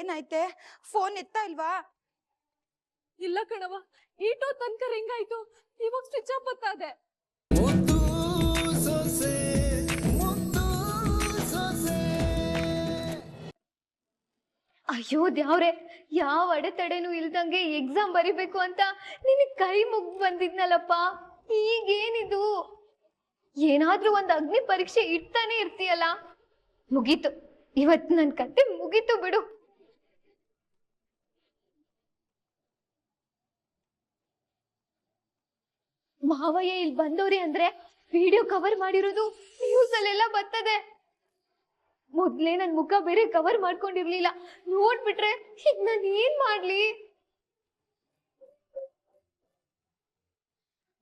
ಏನಾಯ್ತೆ? Phone ಎತ್ತಾ ಇಲ್ವಾ? ಇಲ್ಲ ಕಣವ, ಈಟೋ ತನಕ ರಿಂಗ್ ಆಯ್ತು, ಇವಾಗ ಸ್ವಿಚ್ ಆಫ್ ಬತ್ತಾದೆ. ಅಯ್ಯೋ ದೇವ್ರೆ, ಯಾವ ಅಡೆತಡೆನೂ ಇಲ್ದಂಗೆ ಎಕ್ಸಾಮ್ ಬರಿಬೇಕು ಅಂತ ನಿನಗೆ ಕೈ ಮುಗ್ದು ಬಂದಿದ್ನಲ್ಲಪ್ಪ. ಈಗೇನಿದು? ಏನಾದ್ರೂ ಒಂದು ಅಗ್ನಿ ಪರೀಕ್ಷೆ ಇಡ್ತಾನೆ ಇರ್ತೀಯಲ್ಲ. ಮುಗೀತು, ಇವತ್ತು ನನ್ನ ಕತೆ ಮುಗೀತು ಬಿಡು. ಮಾವಯ್ಯ ಇಲ್ಲಿ ಬಂದವ್ರಿ ಅಂದ್ರೆ ವಿಡಿಯೋ ಕವರ್ ಮಾಡಿರೋದು ನ್ಯೂಸ್ ಅಲ್ಲೆಲ್ಲ ಬರ್ತದೆ. ಮೊದ್ಲೇ ನನ್ ಮುಖ ಬೇರೆ ಕವರ್ ಮಾಡ್ಕೊಂಡಿರ್ಲಿಲ್ಲ, ನೋಡ್ಬಿಟ್ರೆ ಈಗ ನಾನು ಏನ್ ಮಾಡ್ಲಿ?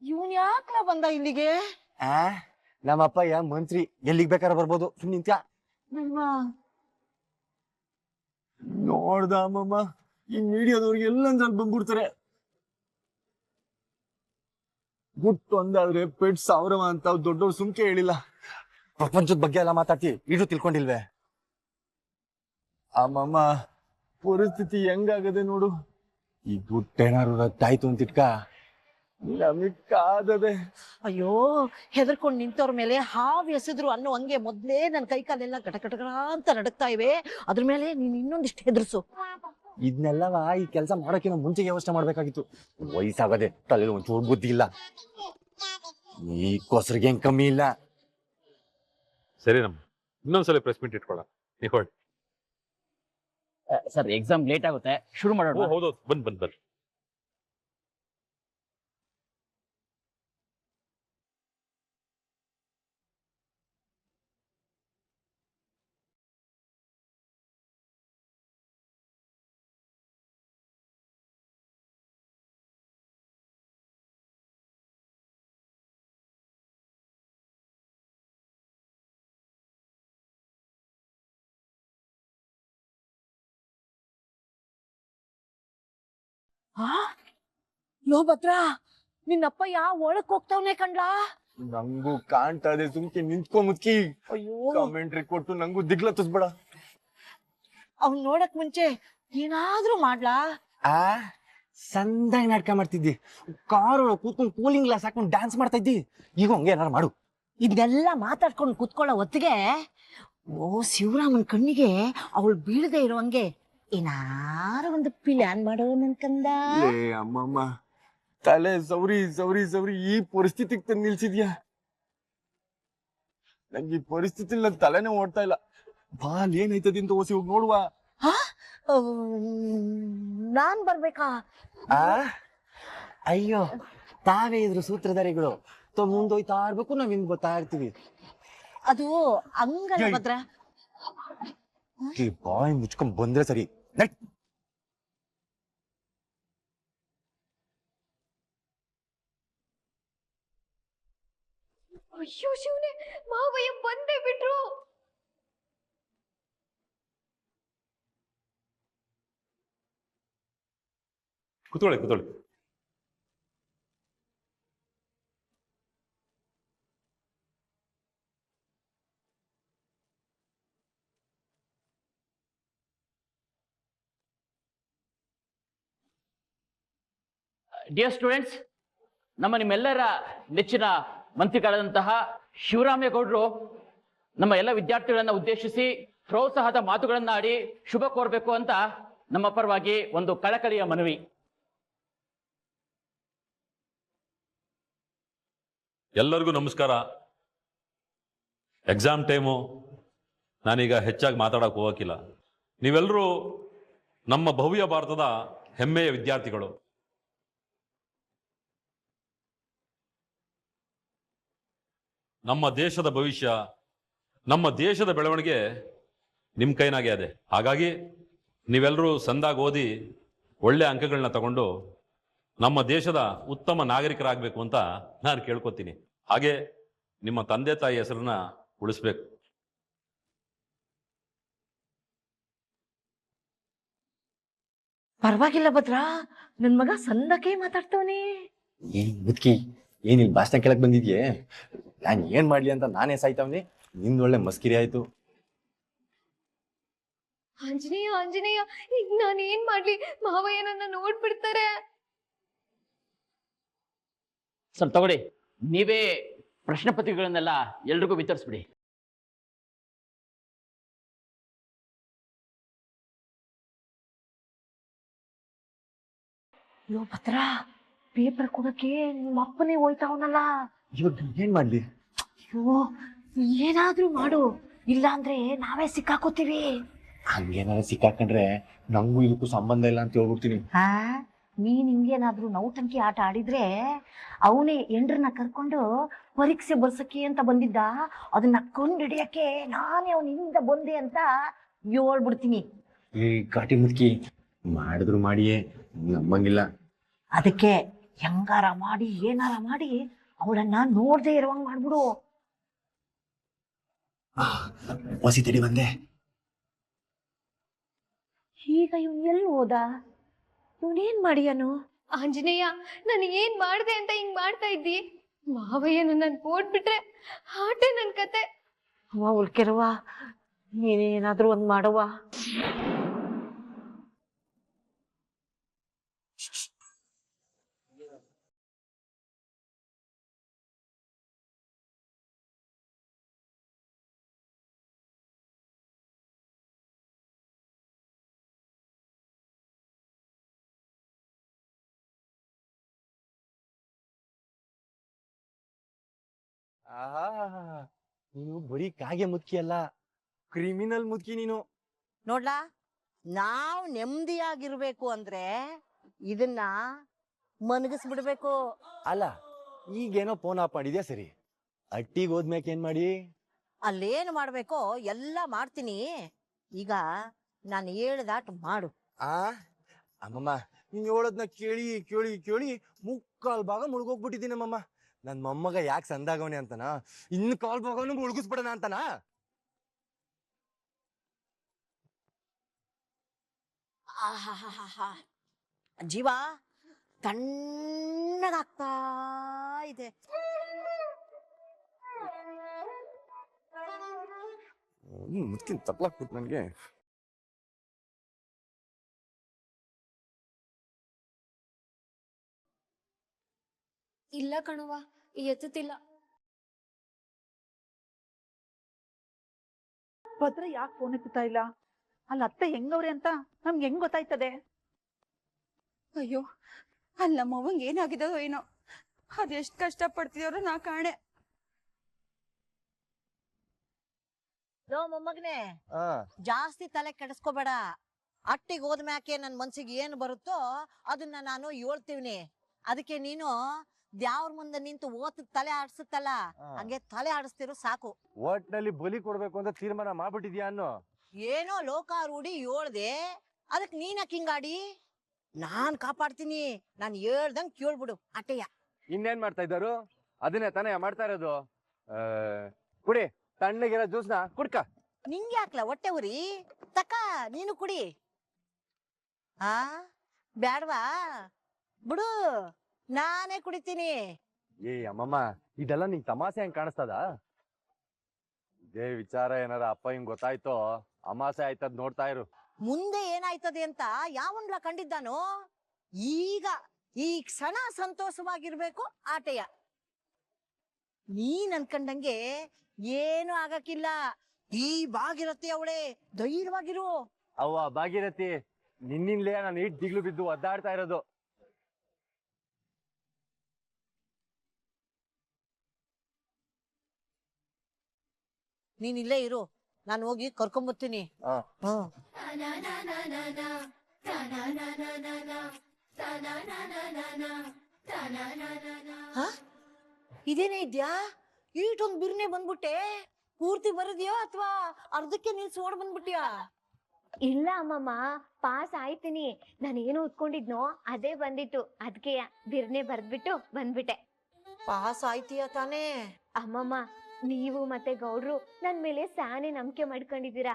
ಇವನ್ ಯಾಕ ಬಂದ ಇಲ್ಲಿಗೆ? ನಮ್ಮಪ್ಪಯ್ಯ ಮಂತ್ರಿ, ಎಲ್ಲಿಗ್ ಬೇಕಾದ್ರೆ ಬರ್ಬೋದು. ನಿಂತ್ಯ ನೋಡ್ದ ಅಮ್ಮಮ್ಮ, ಈ ಮೀಡಿಯಾದವ್ರಿಗೆ ಎಲ್ಲಂದ್ರಲ್ಲಿ ಬಂದ್ಬಿಡ್ತಾರೆ. ಗುಟ್ಟು ಒಂದಾದ್ರೆ ಪೆಟ್ ಸಾವಿರವ ಅಂತ ದೊಡ್ಡವ್ರು ಸುಮ್ಕೆ ಹೇಳಿಲ್ಲ. ಪ್ರಪಂಚದ ಬಗ್ಗೆ ಎಲ್ಲ ಮಾತಾಡ್ತಿ, ಇದು ತಿಳ್ಕೊಂಡಿಲ್ವೇ? ಅಮ್ಮಮ್ಮ, ಪರಿಸ್ಥಿತಿ ಹೆಂಗಾಗದೆ ನೋಡು. ಈ ಗುಟ್ಟೇನಾರು ರದ್ದಾಯ್ತು ಅಂತಿಟ್ಕ ನಮಗ್ ಕಾದದೆ. ಅಯ್ಯೋ, ಹೆದರ್ಕೊಂಡ್ ನಿಂತವ್ರ ಮೇಲೆ ಹಾವು ಎಸೆದ್ರು ಅನ್ನೋ ಹಂಗೆ ಮೊದ್ಲೇ ನನ್ ಕೈ ಕಾಲೆಲ್ಲ ಕಟಕಟಗಳ ಅಂತ ನಡಕ್ತಾ ಇವೆ. ಅದ್ರ ಮೇಲೆ ನೀನ್ ಇನ್ನೊಂದಿಷ್ಟು ಹೆದರ್ಸು. ಇದನ್ನೆಲ್ಲವ ಈ ಕೆಲಸ ಮಾಡೋಕಿನ ಮುಂಚೆಗೆ ಯೋಚನೆ ಮಾಡ್ಬೇಕಾಗಿತ್ತು. ವಯಸ್ಸಾಗದೆ, ತಲೆಯಲ್ಲಿ ಒಂಚೂರು ಬುದ್ಧಿ ಇಲ್ಲ. ಈ ಕೊಸರಿಗೆ ಏನ್ ಕಮ್ಮಿ ಇಲ್ಲ. ಸರಿ ನಮ್ಮ ಇನ್ನೊಂದ್ಸಲ ಪ್ರೆಸ್ ಮೀಟ್ ಇಟ್ಕೊಳ್ಳ. ನೀವು ಹೊರಡಿ ಸರ್, ಎಕ್ಸಾಮ್ ಲೇಟ್ ಆಗುತ್ತೆ, ಶುರು ಮಾಡೋಣ. ಹೌದು, ಬನ್ನಿ. ಲೋ ಭದ್ರ, ನಿನ್ನಪ್ಪ ಒಳಕ್ ಹೋಗ್ತಾವನೆ ಕಣ್ಲಾ? ನಂಗೂ ಕಾಣ್ತದೆ, ಸುಮ್ಕೆ ನಿಂತ್ಕೊ ಮುದ್ಕಿ. ಅಯ್ಯೋ, ಕಾಮೆಂಟ್ರಿ ಕೊಟ್ಟು ನಂಗೂ ದಿಗ್ಲತ್ತಿಸ್ಬೇಡ. ಅವ್ನ್ ನೋಡಕ್ ಮುಂಚೆ ಏನಾದ್ರೂ ಮಾಡ್ಲಾ? ಸಂದಾಗಿ ನಾಟಕ ಮಾಡ್ತಿದ್ದಿ, ಕಾರ್ ಒಳಗೆ ಕೂತ್ಕೊಂಡು ಕೂಲಿಂಗ್ ಗ್ಲಾಸ್ ಹಾಕೊಂಡು ಡ್ಯಾನ್ಸ್ ಮಾಡ್ತಾ ಇದ್ದಿ. ಈಗ ಹಂಗೆ ಏನಾರು ಮಾಡು. ಇದನ್ನೆಲ್ಲ ಮಾತಾಡ್ಕೊಂಡು ಕುತ್ಕೊಳ್ಳೋ ಹೊತ್ತಿಗೆ ಶಿವರಾಮನ್ ಕಣ್ಣಿಗೆ ಅವಳು ಬೀಳದೆ ಇರೋ ಹಂಗೆ ಏನಾರು ಒಂದು ಪ್ಲಾನ್ ಮಾಡೋ ನನ್ ಕಂದ. ಅಮ್ಮಮ್ಮ, ತಲೆ ಸೌರಿ ಈ ಪರಿಸ್ಥಿತಿಗೆ ತಂದು ನಿಲ್ಸಿದ್ಯಾ. ನಂಗೆ ಈ ಪರಿಸ್ಥಿತಿ ನನ್ ತಲೆನೇ ಓಡ್ತಾ ಇಲ್ಲ. ಬಾಲ್ ಏನಾಯ್ತದೆ ಅಂತ ಓಸಿ ಹೋಗಿ ನೋಡುವ. ನಾನ್ ಬರ್ಬೇಕಾ? ಅಯ್ಯೋ, ತಾವೇ ಇದ್ರು ಸೂತ್ರಧಾರಿಗಳು. ಮುಂದೋಯ್ತಾ ಇರ್ಬೇಕು, ನಾವ್ ಹಿಂದ್ ಗೊತ್ತಾ ಇರ್ತೀವಿ. ಅದು ಹಂಗಲ್ಲ ಭದ್ರ. ಬಾಯ್ ಮುಚ್ಕೊಂಡ್ ಬಂದ್ರೆ ಸರಿ. ಅಯ್ಯೋ ಶಿವನೇ, ಮಾವಯ್ಯ ಬಂದೇ ಬಿಟ್ರು. ಕೂತ್ಕೊಳ್ಳಿ. ಡಿಯರ್ ಸ್ಟೂಡೆಂಟ್ಸ್, ನಿಮ್ಮೆಲ್ಲರ ನೆಚ್ಚಿನ ಮಂತ್ರಿಗಳಾದಂತಹ ಶಿವರಾಮೇಗೌಡರು ನಮ್ಮ ಎಲ್ಲ ವಿದ್ಯಾರ್ಥಿಗಳನ್ನ ಉದ್ದೇಶಿಸಿ ಪ್ರೋತ್ಸಾಹದ ಮಾತುಗಳನ್ನಾಡಿ ಶುಭ ಕೋರಬೇಕು ಅಂತ ನಮ್ಮ ಪರವಾಗಿ ಒಂದು ಕಳಕಳಿಯ ಮನವಿ. ಎಲ್ಲರಿಗೂ ನಮಸ್ಕಾರ. ಎಕ್ಸಾಮ್ ಟೈಮು, ನಾನೀಗ ಹೆಚ್ಚಾಗಿ ಮಾತಾಡಕ್ಕೆ ಹೋಗಕ್ಕಿಲ್ಲ. ನೀವೆಲ್ಲರೂ ನಮ್ಮ ಭವ್ಯ ಭಾರತದ ಹೆಮ್ಮೆಯ ವಿದ್ಯಾರ್ಥಿಗಳು. ನಮ್ಮ ದೇಶದ ಭವಿಷ್ಯ, ನಮ್ಮ ದೇಶದ ಬೆಳವಣಿಗೆ ನಿಮ್ಮ ಕೈನಾಗೆ ಇದೆ. ಹಾಗಾಗಿ ನೀವೆಲ್ಲರೂ ಸಂದಾಗಿ ಓದಿ ಒಳ್ಳೆ ಅಂಕಗಳನ್ನ ತಗೊಂಡು ನಮ್ಮ ದೇಶದ ಉತ್ತಮ ನಾಗರಿಕರಾಗಬೇಕು ಅಂತ ನಾನು ಕೇಳ್ಕೊತೀನಿ. ಹಾಗೆ ನಿಮ್ಮ ತಂದೆ ತಾಯಿ ಹೆಸರನ್ನ ಉಳಿಸ್ಬೇಕು. ಪರವಾಗಿಲ್ಲ ಭದ್ರ, ನನ್ ಮಗ ಸಂದಕ್ಕೆ ಮಾತಾಡ್ತವನೇ. ಮುದ್ಕಿ, ಏನಿಲ್ ಭಾಷಣ ಕೇಳಕ್ ಬಂದಿದ್ಯೆ? ನಾನ್ ಏನ್ ಮಾಡ್ಲಿ ಅಂತ ನಾನೇ ಸಾಯ್ತಾವ್ನಿ. ನಿಂದ್ ಒಳ್ಳೆ ಮಸ್ಕಿರಿ ಆಯ್ತು. ಆಂಜನೇಯ ಆಂಜನೇಯ, ಈಗ ನಾನು ಏನ್ ಮಾಡ್ಲಿ? ಮಾವಯ್ಯ ನನ್ನ ನೋಡ್ಬಿಡ್ತಾರೆ. ಸ್ವಲ್ಪ ತಗೊಳ್ಳಿ, ನೀವೇ ಪ್ರಶ್ನೆ ಪತ್ರಿಕೆಗಳನ್ನೆಲ್ಲ ಎಲ್ರಿಗೂ ವಿತರಿಸ್ಬಿಡಿ. ಅಯ್ಯೋ ಭದ್ರ, ಪೇಪರ್ ಕೊಡಕ್ಕೆ ನಿಮ್ಮ ಅಪ್ಪನೇ ಹೋಯ್ತಾವನಲ್ಲ. ಇವಾಗ ಏನ್ ಮಾಡ್ಲಿ? ಅಯ್ಯೋ ಏನಾದ್ರೂ ಮಾಡು, ಇಲ್ಲ ಅಂದ್ರೆ ನಾವೇ ಸಿಕ್ಕಾಕೋತೀವಿ. ಹಂಗೇನಾರ ಸಿಕ್ಕಾಕೊಂಡ್ರೆ ನಂಗೂ ಇದಕ್ಕೂ ಸಂಬಂಧ ಇಲ್ಲ ಅಂತ ಹೇಳ್ಬಿಡ್ತೀನಿ. ನೀನ್ ಹಿಂಗೇನಾದ್ರೂ ನೌಟಂಕಿ ಆಟ ಆಡಿದ್ರೆ ಅವನೇ ಎಂಡ್ರನ್ನ ಕರ್ಕೊಂಡು ಪರೀಕ್ಷೆ ಬರ್ಸಕ್ಕೆ ಅಂತ ಬಂದಿದ್ದ, ಅದನ್ನ ಕಂಡು ಹಿಡಿಯಕ್ಕೆ ನಾನೇ ಅವನಿಂದ ಬಂದೆ ಅಂತ ಹೇಳ್ಬಿಡ್ತೀನಿ. ಈ ಘಾಟಿ ಮುದ್ಕಿ ಮಾಡಿದ್ರು ಮಾಡಿಯೇ ನಮ್ಮಂಗಿಲ್ಲ. ಅದಕ್ಕೆ ಹೆಂಗಾರ ಮಾಡಿ ಏನಾರ ಮಾಡಿ ಅವಳನ್ನ ನೋಡ್ದೆ ಇರುವಂಗ್ ಮಾಡ್ಬಿಡು. ಹೊಸಿ ತಡಿ ಬಂದೆ. ಈಗ ಇವ್ ಎಲ್ಲಿ ಹೋದ? ಇವನೇನ್ ಮಾಡಿಯನು? ಆಂಜನೇಯ, ನಾನು ಏನ್ ಮಾಡ್ದೆ ಅಂತ ಹಿಂಗ್ ಮಾಡ್ತಾ ಇದ್ದಿ? ಮಾವಯ್ಯ ನನ್ನ ನೋಡ್ಬಿಟ್ರೆ ಆಟೆ ನನ್ ಕತೆ. ಅವ ಉಳ್ಕೆರವ, ನೀನೇನಾದ್ರೂ ಒಂದ್ ಮಾಡುವ. ನೀನು ಬರೀ ಕಾಗೆ ಮುದ್ಕಿ ಅಲ್ಲ, ಕ್ರಿಮಿನಲ್ ಮುದ್ಕಿ ನೀನು. ನೋಡ್ಲಾ, ನಾವ್ ನೆಮ್ಮದಿಯಾಗಿರ್ಬೇಕು ಅಂದ್ರೆ ಇದನ್ನ ಮನಗಿಸ್ಬಿಡ್ಬೇಕು. ಅಲ್ಲ, ಈಗೇನೋ ಫೋನ್ ಆಫ್ ಮಾಡಿದ್ಯಾ ಸರಿ, ಅಟ್ಟಿಗೆ ಹೋದ್ಮ್ಯಾಕ ಏನ್ ಮಾಡಿ? ಅಲ್ಲೇನ್ ಮಾಡ್ಬೇಕೋ ಎಲ್ಲ ಮಾಡ್ತೀನಿ. ಈಗ ನಾನು ಹೇಳ್ದಾಟ್ ಮಾಡು. ಅಮ್ಮಮ್ಮ, ನೀನ್ ಹೇಳೋದ್ನ ಕೇಳಿ ಕೇಳಿ ಕೇಳಿ ಮುಕ್ಕಾಲ್ ಭಾಗ ಮುಳುಗೋಗ್ಬಿಟ್ಟಿದ್ದೀನಿ ಅಮ್ಮಮ್ಮ. ನನ್ ಮೊಮ್ಮಗ ಯಾಕೆ ಸಂದಾಗವನೆ ಅಂತನ, ಇನ್ನು ಕಾಲ್ ಭಾಗನು ಮುಳುಗಿಸ್ಬಿಡೋಣ ಅಂತನ. ಆಹಾಹಾಹಾ, ಜೀವ ತಣ್ಣಗಾಗ್ತಾ ಇದೆ. ಮುದ್ಕಿನ್ ತಪ್ಲಾಕ್ಬಿಟ್ಟು ನನ್ಗೆ. ಇಲ್ಲ ಕಣವ, ಎತ್ತುತ್ತಿಲ್ಲ. ಭದ್ರ ಯಾಕೆ ಫೋನ್ ಎತ್ತುತ್ತಾ ಇಲ್ಲ? ಅಲ್ಲಿ ಅತ್ತೆ ಹೆಂಗವ್ರೆ ಅಂತ ನಮ್ಗೆ ಹೆಂಗ್ ಗೊತ್ತಾಯ್ತದೆ? ಅಯ್ಯೋ, ಅಲ್ಲಿ ನಮ್ಮವ್ವಂಗೆ ಏನಾಗಿದೋ ಏನೋ, ಅದೆಷ್ಟು ಕಷ್ಟ ಪಡ್ತಿದಾರೋ ನಾ ಕಾಣೆ. ಲೋ ಮೊಮ್ಮಗನೆ, ಜಾಸ್ತಿ ತಲೆ ಕೆಡಿಸ್ಕೋಬೇಡ. ಅಟ್ಟಿಗೆ ಹೋದ್ಮ್ಯಾಕೆ ನನ್ ಮನ್ಸಿಗೆ ಏನ್ ಬರುತ್ತೋ ಅದನ್ನ ನಾನು ಹೇಳ್ತೀವ್ನಿ. ಅದಕ್ಕೆ ನೀನು ದ್ಯಾವ್ರ ಮುಂದೆ ನಿಂತು ಓದ್ ತಲೆ ಆಡ್ಸುತ್ತಲ್ಲ, ಹಂಗೆ ತಲೆ ಆಡಿಸ್ತಿರು ಸಾಕು. ಒಟ್ನಲ್ಲಿ ಬಲಿ ಕೊಡ್ಬೇಕು ಅಂತ ತೀರ್ಮಾನ ಮಾಡ್ಬಿಟ್ಟಿದ್ಯಾ ಅನ್ನೋ? ಏನೋ ಲೋಕಾರೂಢಿ ಹೇಳ್ದೆ, ಅದಕ್ ನೀನಕ್ ಹಿಂಗಾಡಿ? ನಾನ್ ಕಾಪಾಡ್ತೀನಿ, ನಾನ್ ಹೇಳ್ದಂಗ್ ಕೇಳ್ಬಿಡು ಅಟ್ಟೆಯ. ಇನ್ನೇನ್ ಮಾಡ್ತಾ ಇದ್ದಾರು? ಅದನ್ನೇ ತಾನೇ ಮಾಡ್ತಾ ಇರೋದು. ಕುಡಿ, ತಣ್ಣಗಿರೋ ಜ್ಯೂಸ್ನ ಕುಡ್ಕ. ನಿಂಗೆ ಯಾಕ್ಲ ಹೊಟ್ಟೆ ಉರಿ? ತಕ ನೀನು ಕುಡಿ. ಬ್ಯಾಡ್ವಾ? ಬಿಡು, ನಾನೇ ಕುಡಿತೀನಿ. ಏ ಅಮ್ಮಮ್ಮ, ಇದೆಲ್ಲ ನಿಂಗ್ ತಮಾಷೆ ಹೆಂಗ್ ಕಾಣಿಸ್ತದ? ಇದೇ ವಿಚಾರ ಏನಾರ ಅಪ್ಪ ಹಿಂಗ್ ಗೊತ್ತಾಯ್ತೋ ಅಮಾಸೆ ಆಯ್ತದ್ ನೋಡ್ತಾ ಇರು. ಮುಂದೆ ಏನಾಯ್ತದೆ ಅಂತ ಯಾವನ್ಲ ಕಂಡಿದ್ದಾನೋ? ಈಗ ಈ ಕ್ಷಣ ಸಂತೋಷವಾಗಿರ್ಬೇಕು ಆಟೆಯ. ನೀನ್ ಅನ್ಕಂಡಂಗೆ ಏನು ಆಗಕ್ಕಿಲ್ಲ. ಈ ಭಾಗಿರಥಿ ಅವಳೆ, ಧೈರ್ಯವಾಗಿರು. ಅವ್ವ ಭಾಗೀರಥಿ, ನಿನ್ನಿಂದಲೇ ನಾನು ಈಟ್ ದಿಗ್ಲು ಬಿದ್ದು ಒದ್ದಾಡ್ತಾ ಇರೋದು. ನೀನ್ ಇಲ್ಲೇ ಇರು, ನಾನು ಹೋಗಿ ಕರ್ಕೊಂಬರ್ತೀನಿ. ಇದೇನೇ ಇದ್ಯಾ? ಈಟೊಂದ್ ಬಿರ್ನೆ ಬಂದ್ಬಿಟ್ಟೆ. ಪೂರ್ತಿ ಬರದ್ಯೋ ಅಥವಾ ಅರ್ಧಕ್ಕೆ ನಿಲ್ಸಿ ಓಡ್ ಬಂದ್ಬಿಟ್ಯಾ? ಇಲ್ಲ ಅಮ್ಮಮ್ಮ, ಪಾಸ್ ಆಯ್ತೀನಿ. ನಾನೇನು ಓದ್ಕೊಂಡಿದ್ನೋ ಅದೇ ಬಂದಿತ್ತು, ಅದಕ್ಕೆ ಬಿರ್ನೆ ಬರ್ದ್ಬಿಟ್ಟು ಬಂದ್ಬಿಟ್ಟೆ. ಪಾಸ್ ಆಯ್ತೀಯ ತಾನೇ? ಅಮ್ಮಮ್ಮ, ನೀವು ಮತ್ತೆ ಗೌಡ್ರು ನನ್ ಮೇಲೆ ಸಾನೆ ನಂಬಿಕೆ ಮಾಡ್ಕೊಂಡಿದ್ದೀರಾ.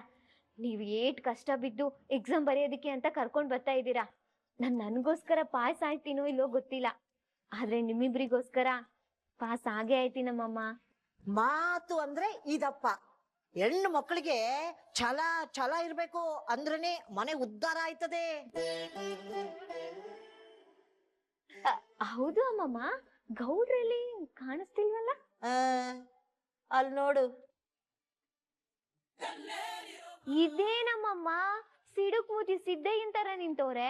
ನೀವ್ ಏಟ್ ಕಷ್ಟ ಬಿದ್ದು ಎಕ್ಸಾಮ್ ಬರೆಯೋದಿಕ್ಕೆ ಅಂತ ಕರ್ಕೊಂಡ್ ಬರ್ತಾ ಇದ್ದೀರಾ. ನನ್ಗೋಸ್ಕರ ಪಾಸ್ ಆಯ್ತೀನೋ ಇಲ್ಲೋ ಗೊತ್ತಿಲ್ಲ, ಆದ್ರೆ ನಿಮ್ಮಿಬ್ರಿಗೋಸ್ಕರ ಪಾಸ್ ಆಗೇ ಆಯ್ತೀನಮ್ಮಮ್ಮ. ಮಾತು ಅಂದ್ರೆ ಇದಪ್ಪ, ಹೆಣ್ಣು ಮಕ್ಕಳಿಗೆ ಛಲ ಛಲ ಇರ್ಬೇಕು ಅಂದ್ರೇನೆ ಮನೆ ಉದ್ಧಾರ ಆಯ್ತದೆ. ಹೌದು ಅಮ್ಮಮ್ಮ, ಗೌಡ್ರಲ್ಲಿ ಕಾಣಿಸ್ತಿಲ್ವಲ್ಲ? ಅಲ್ಲಿ ನೋಡು. ಇದೇನಮ್ಮಮ್ಮ, ಸಿಡುಕ್ ಮೂತಿ ಸಿದ್ದಯ್ಯನ್ ತರ ನಿಂತವ್ರೆ.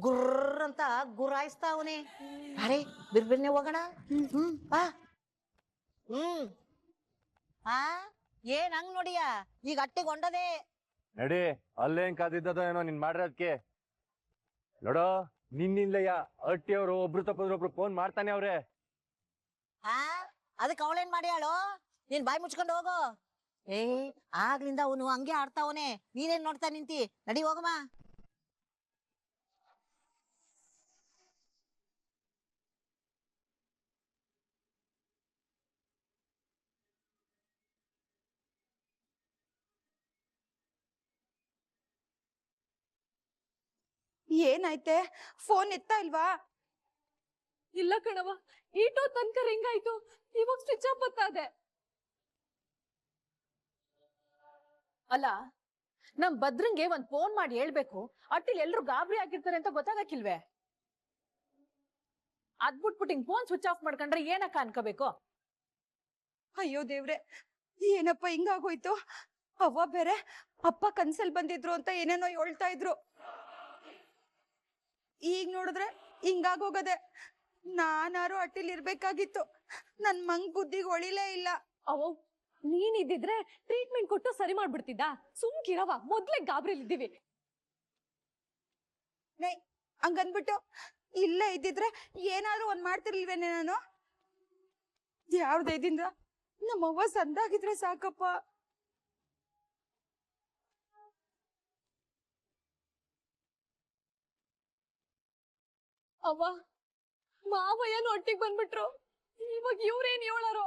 ಗುರ್ರ ಅಂತ ಗುರಾಯಿಸ್ತಾವನೆ. ಅರೆ ಬಿರ್ಬಿರ್ನೆ ಹೋಗೋಣ. ಬಾ. ಏನ್ ಹಂಗ್ ನೋಡಿಯ, ಈಗ ಅಟ್ಟಿಗೆ ಹೊಂಡದೆ ನಡಿ. ಅಲ್ಲೇನ್ ಕಾದಿದ್ದದೋ ಏನೋ ನೀನ್ ಮಾಡಿರೋದಕ್ಕೆ. ನೋಡೋ, ನಿನ್ನಿಂದಯ್ಯ ಅಟ್ಟಿಯವರು ಒಬ್ರು ತಪ್ಪದ್ರೊಬ್ರು ಫೋನ್ ಮಾಡ್ತಾನೆ ಅವ್ರೆ. ಅದಕ್ಕೆ ಅವಳೇನ್ ಮಾಡ್ಯಾಳು? ನೀನ್ ಬಾಯಿ ಮುಚ್ಕೊಂಡು ಹೋಗು. ಆಗ್ಲಿಂದ ಅವನು ಹಂಗೆ ಆಡ್ತಾವನೆ, ನೀನೇನ್ ನೋಡ್ತಾ ನಿಂತಿ? ನಡಿ ಹೋಗಮ್ಮ. ಏನಾಯ್ತೆ? ಫೋನ್ ಎತ್ತಾ ಇಲ್ವಾ? ಇಲ್ಲ ಕಣವ, ಈಟೋ ತನಕ ರಿಂಗ್ ಆಯ್ತು, ಇವಾಗ ಸ್ವಿಚ್ ಆಫ್ ಬತ್ತಾದೆ. ಅಲ್ಲ, ನಮ್ ಭದ್ರಂಗೆ ಒಂದ್ ಫೋನ್ ಮಾಡಿ ಹೇಳ್ಬೇಕು. ಅಟ್ಟಿಲ್ ಎಲ್ರು ಗಾಬರಿ ಆಗಿರ್ತಾರೆ ಅಂತ ಗೊತ್ತಾಗಕ್ಕಿಲ್ವೇ? ಅದ್ಬಿಟ್ಬಿಟ್ಟು ಹಿಂಗ್ ಫೋನ್ ಸ್ವಿಚ್ ಆಫ್ ಮಾಡ್ಕೊಂಡ್ರೆ ಏನಕ್ಕ ಅನ್ಕೋಬೇಕು? ಅಯ್ಯೋ ದೇವ್ರೆ, ಏನಪ್ಪ ಹಿಂಗಾಗೋಯ್ತು? ಅವ್ವ ಬೇರೆ ಅಪ್ಪ ಕನ್ಸಲ್ ಬಂದಿದ್ರು ಅಂತ ಏನೇನೋ ಹೇಳ್ತಾ ಇದ್ರು. ಈಗ ನೋಡಿದ್ರೆ ಹಿಂಗಾಗೋಗದೆ. ನಾನಾರು ಅಟ್ಟಿಲ್ ಇರ್ಬೇಕಾಗಿತ್ತು. ನನ್ ಮಂಗ್ ಬುದ್ಧಿಗೆ ಹೊಳಿಲೇ ಇಲ್ಲ. ಅವ ನೀನ್ ಇದ್ದಿದ್ರೆ ಟ್ರೀಟ್ಮೆಂಟ್ ಕೊಟ್ಟು ಸರಿ ಮಾಡ್ಬಿಡ್ತಿದ್ದ. ಸುಮ್ಕಿರವ, ಮೊದ್ಲೇ ಗಾಬ್ರಿಲಿದ್ದೀವಿ. ಹಂಗನ್ಬಿಟ್ಟು ಇಲ್ಲೇ ಇದ್ದಿದ್ರೆ ಏನಾದ್ರು ಒಂದ್ ಮಾಡ್ತಿರ್ಲಿಲ್ವೇನೆ ನಾನು? ಯಾವ್ದೇ ಇದಿಂದ ನಮ್ಮವ್ವ ಸಂದಾಗಿದ್ರೆ ಸಾಕಪ್ಪ. ಅವ್ವ, ಮಾವ ಏನು ಒಟ್ಟಿಗೆ ಬಂದ್ಬಿಟ್ರು. ಇವಾಗ ಇವ್ರೇನ್ ಹೇಳಾರೋ?